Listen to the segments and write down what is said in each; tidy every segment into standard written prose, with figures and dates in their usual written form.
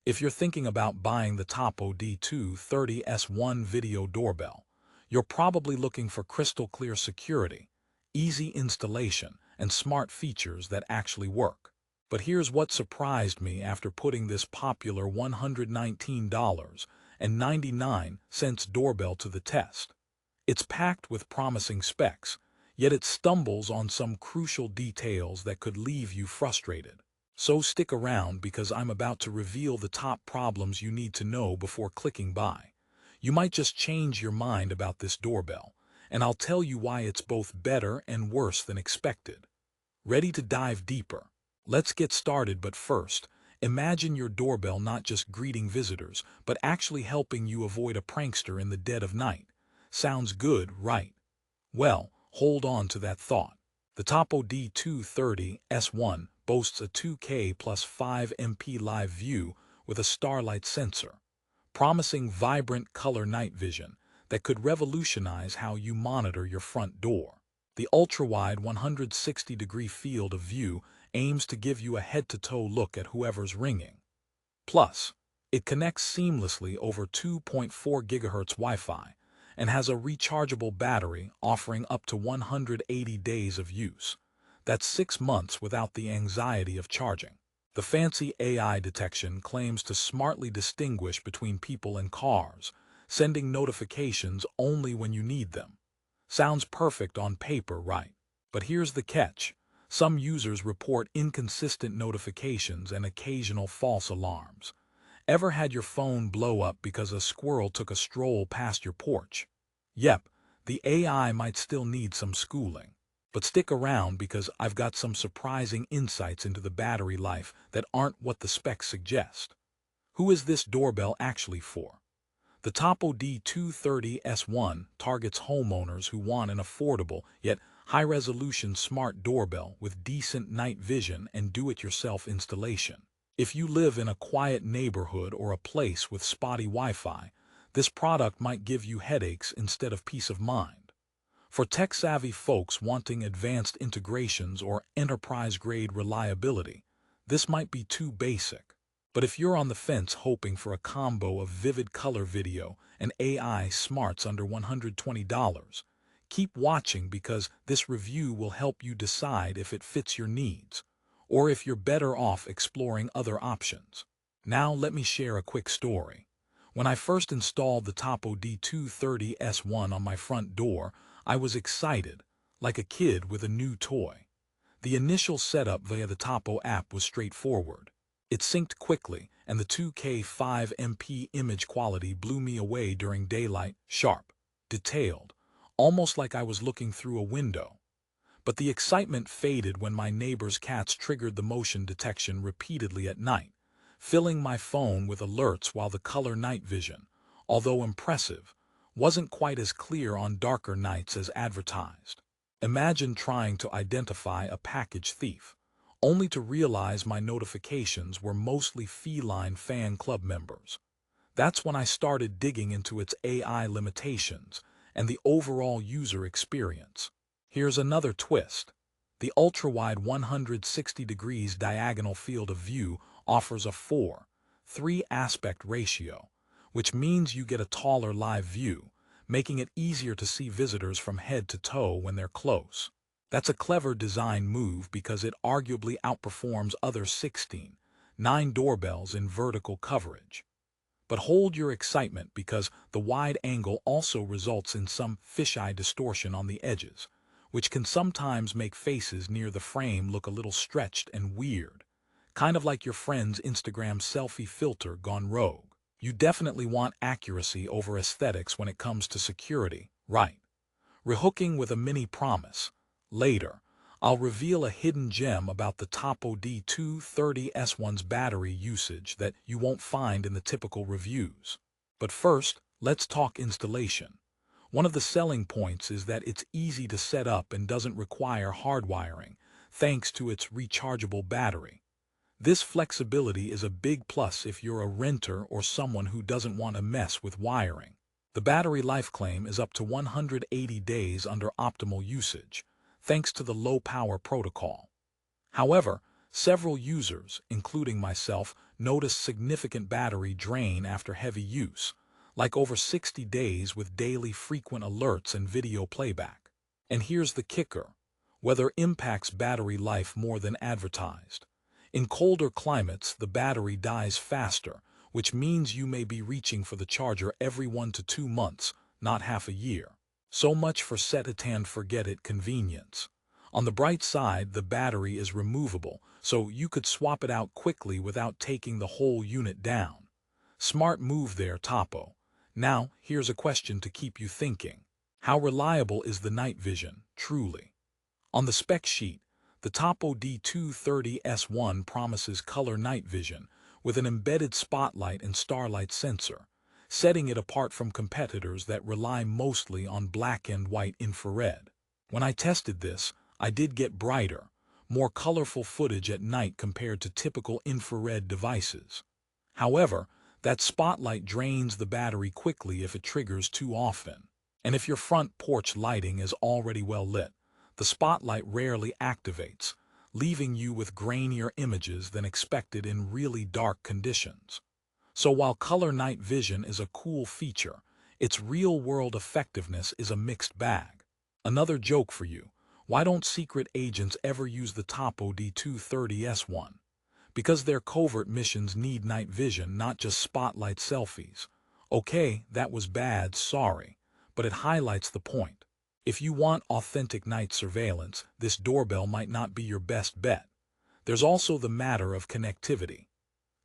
If you're thinking about buying the Tapo D230S1 video doorbell, you're probably looking for crystal clear security, easy installation, and smart features that actually work. But here's what surprised me after putting this popular $119.99 doorbell to the test. It's packed with promising specs, yet it stumbles on some crucial details that could leave you frustrated. So stick around because I'm about to reveal the top problems you need to know before clicking buy. You might just change your mind about this doorbell, and I'll tell you why it's both better and worse than expected. Ready to dive deeper? Let's get started, but first, imagine your doorbell not just greeting visitors, but actually helping you avoid a prankster in the dead of night. Sounds good, right? Well, hold on to that thought. The Tapo D230S1 boasts a 2K plus 5MP live view with a starlight sensor, promising vibrant color night vision that could revolutionize how you monitor your front door. The ultra-wide 160-degree field of view aims to give you a head-to-toe look at whoever's ringing. Plus, it connects seamlessly over 2.4 GHz Wi-Fi and has a rechargeable battery offering up to 180 days of use. That's 6 months without the anxiety of charging. The fancy AI detection claims to smartly distinguish between people and cars, sending notifications only when you need them. Sounds perfect on paper, right? But here's the catch. Some users report inconsistent notifications and occasional false alarms. Ever had your phone blow up because a squirrel took a stroll past your porch? Yep, the AI might still need some schooling. But stick around because I've got some surprising insights into the battery life that aren't what the specs suggest. Who is this doorbell actually for? The Tapo D230S1 targets homeowners who want an affordable yet high-resolution smart doorbell with decent night vision and do-it-yourself installation. If you live in a quiet neighborhood or a place with spotty Wi-Fi, this product might give you headaches instead of peace of mind. For tech-savvy folks wanting advanced integrations or enterprise-grade reliability, this might be too basic. But if you're on the fence hoping for a combo of vivid color video and AI smarts under $120, keep watching because this review will help you decide if it fits your needs, or if you're better off exploring other options. Now let me share a quick story. When I first installed the Tapo D230S1 on my front door, I was excited, like a kid with a new toy. The initial setup via the Tapo app was straightforward. It synced quickly, and the 2K 5MP image quality blew me away during daylight, sharp, detailed, almost like I was looking through a window. But the excitement faded when my neighbor's cats triggered the motion detection repeatedly at night, filling my phone with alerts while the color night vision, although impressive, wasn't quite as clear on darker nights as advertised. Imagine trying to identify a package thief, only to realize my notifications were mostly feline fan club members. That's when I started digging into its AI limitations and the overall user experience. Here's another twist. The ultra-wide 160 degrees diagonal field of view offers a 4:3 aspect ratio, which means you get a taller live view, making it easier to see visitors from head to toe when they're close. That's a clever design move because it arguably outperforms other 16:9 doorbells in vertical coverage. But hold your excitement because the wide angle also results in some fisheye distortion on the edges, which can sometimes make faces near the frame look a little stretched and weird, kind of like your friend's Instagram selfie filter gone rogue. You definitely want accuracy over aesthetics when it comes to security, right? Rehooking with a mini promise. Later, I'll reveal a hidden gem about the Tapo D230S1's battery usage that you won't find in the typical reviews. But first, let's talk installation. One of the selling points is that it's easy to set up and doesn't require hardwiring, thanks to its rechargeable battery. This flexibility is a big plus if you're a renter or someone who doesn't want to mess with wiring. The battery life claim is up to 180 days under optimal usage, thanks to the low-power protocol. However, Several users, including myself, noticed significant battery drain after heavy use, like over 60 days with daily frequent alerts and video playback. And here's the kicker: weather impacts battery life more than advertised. In colder climates, the battery dies faster, which means you may be reaching for the charger every 1 to 2 months, not half a year. So much for set-it-and-forget-it convenience. On the bright side, the battery is removable, so you could swap it out quickly without taking the whole unit down. Smart move there, Tapo. Now, here's a question to keep you thinking. How reliable is the night vision, truly? On the spec sheet, the Tapo D230S1 promises color night vision with an embedded spotlight and starlight sensor, setting it apart from competitors that rely mostly on black and white infrared. When I tested this, I did get brighter, more colorful footage at night compared to typical infrared devices. However, that spotlight drains the battery quickly if it triggers too often. And if your front porch lighting is already well lit, the spotlight rarely activates, leaving you with grainier images than expected in really dark conditions. So while color night vision is a cool feature, its real-world effectiveness is a mixed bag. Another joke for you: why don't secret agents ever use the Tapo D230S1? Because their covert missions need night vision, not just spotlight selfies. Okay, that was bad, sorry, but it highlights the point. If you want authentic night surveillance, this doorbell might not be your best bet. There's also the matter of connectivity.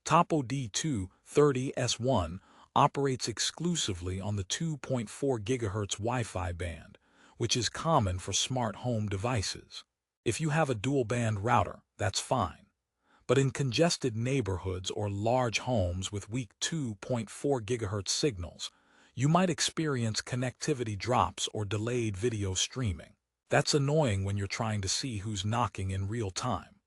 Tapo D230S1 operates exclusively on the 2.4 GHz Wi-Fi band, which is common for smart home devices. If you have a dual-band router, that's fine. But in congested neighborhoods or large homes with weak 2.4 GHz signals, you might experience connectivity drops or delayed video streaming. That's annoying when you're trying to see who's knocking in real time.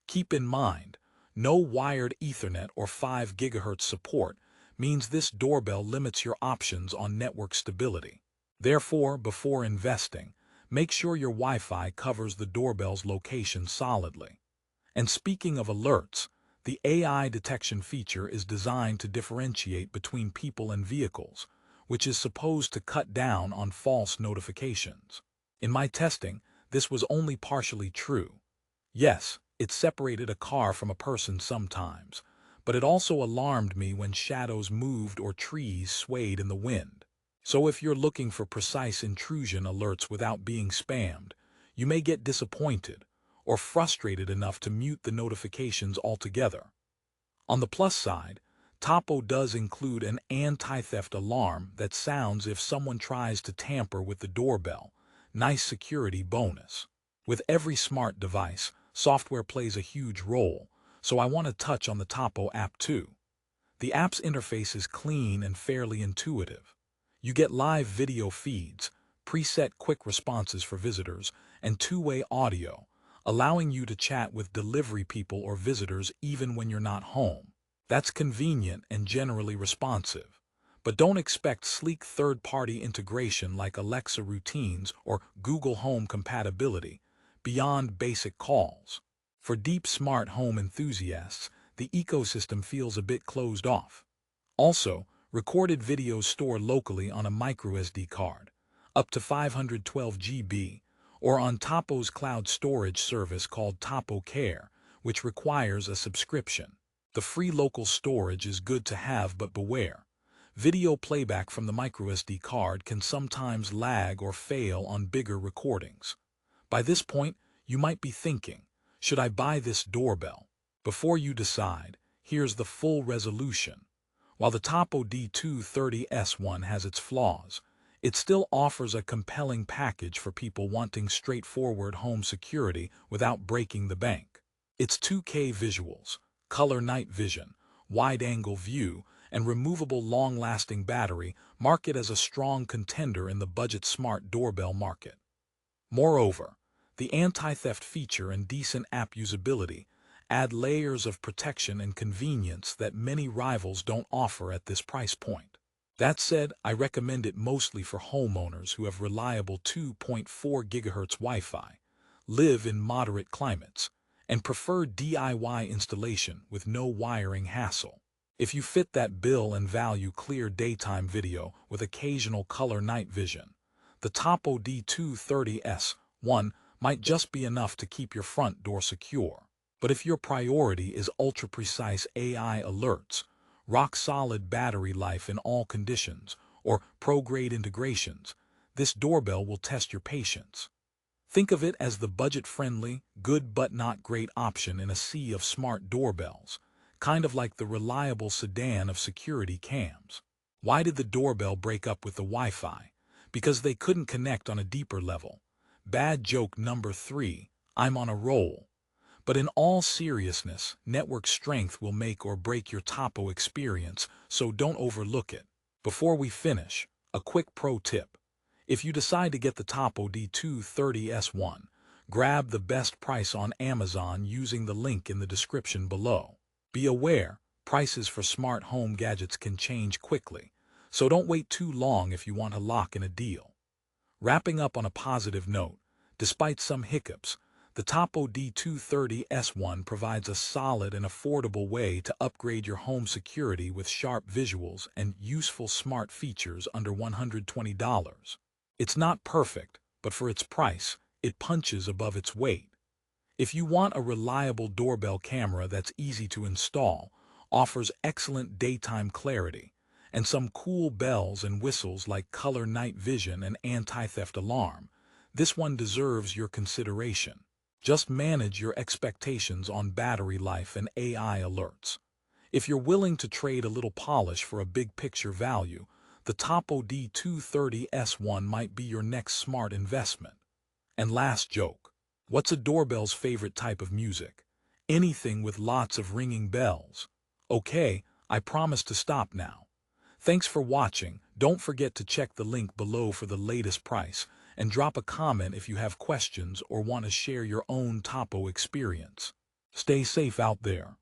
Keep in mind, no wired Ethernet or 5 GHz support means this doorbell limits your options on network stability. Therefore, before investing, make sure your Wi-Fi covers the doorbell's location solidly. And speaking of alerts, the AI detection feature is designed to differentiate between people and vehicles, which is supposed to cut down on false notifications. In my testing, this was only partially true. Yes, it separated a car from a person sometimes, but it also alarmed me when shadows moved or trees swayed in the wind. So if you're looking for precise intrusion alerts without being spammed, you may get disappointed or frustrated enough to mute the notifications altogether. On the plus side, Tapo does include an anti-theft alarm that sounds if someone tries to tamper with the doorbell. Nice security bonus. With every smart device, software plays a huge role, so I want to touch on the Tapo app too. The app's interface is clean and fairly intuitive. You get live video feeds, preset quick responses for visitors, and two-way audio, allowing you to chat with delivery people or visitors even when you're not home. That's convenient and generally responsive. But don't expect sleek third-party integration like Alexa routines or Google Home compatibility beyond basic calls. For deep smart home enthusiasts, the ecosystem feels a bit closed off. Also, recorded videos stored locally on a microSD card, up to 512 GB, or on Tapo's cloud storage service called Tapo Care, which requires a subscription. The free local storage is good to have, but beware. Video playback from the microSD card can sometimes lag or fail on bigger recordings. By this point, you might be thinking, should I buy this doorbell? Before you decide, here's the full resolution. While the Tapo D230S1 has its flaws, it still offers a compelling package for people wanting straightforward home security without breaking the bank. Its 2K visuals, color night vision, wide-angle view, and removable long-lasting battery mark it as a strong contender in the budget smart doorbell market. Moreover, the anti-theft feature and decent app usability add layers of protection and convenience that many rivals don't offer at this price point. That said, I recommend it mostly for homeowners who have reliable 2.4 GHz Wi-Fi, live in moderate climates, and prefer DIY installation with no wiring hassle. If you fit that bill and value clear daytime video with occasional color night vision, the Tapo D230S1 might just be enough to keep your front door secure. But if your priority is ultra-precise AI alerts, rock-solid battery life in all conditions, or pro-grade integrations, this doorbell will test your patience. Think of it as the budget-friendly, good but not great option in a sea of smart doorbells, kind of like the reliable sedan of security cams. Why did the doorbell break up with the Wi-Fi? Because they couldn't connect on a deeper level. Bad joke number 3, I'm on a roll. But in all seriousness, network strength will make or break your Tapo experience, so don't overlook it. Before we finish, a quick pro tip. If you decide to get the Tapo D230S1, grab the best price on Amazon using the link in the description below. Be aware, prices for smart home gadgets can change quickly, so don't wait too long if you want to lock in a deal. Wrapping up on a positive note, despite some hiccups, the Tapo D230S1 provides a solid and affordable way to upgrade your home security with sharp visuals and useful smart features under $120. It's not perfect, but for its price, it punches above its weight. If you want a reliable doorbell camera that's easy to install, offers excellent daytime clarity, and some cool bells and whistles like color night vision and anti-theft alarm, this one deserves your consideration. Just manage your expectations on battery life and AI alerts. If you're willing to trade a little polish for a big picture value, the Tapo D230S1 might be your next smart investment. And last joke. What's a doorbell's favorite type of music? Anything with lots of ringing bells. Okay, I promise to stop now. Thanks for watching. Don't forget to check the link below for the latest price, and drop a comment if you have questions or want to share your own Tapo experience. Stay safe out there.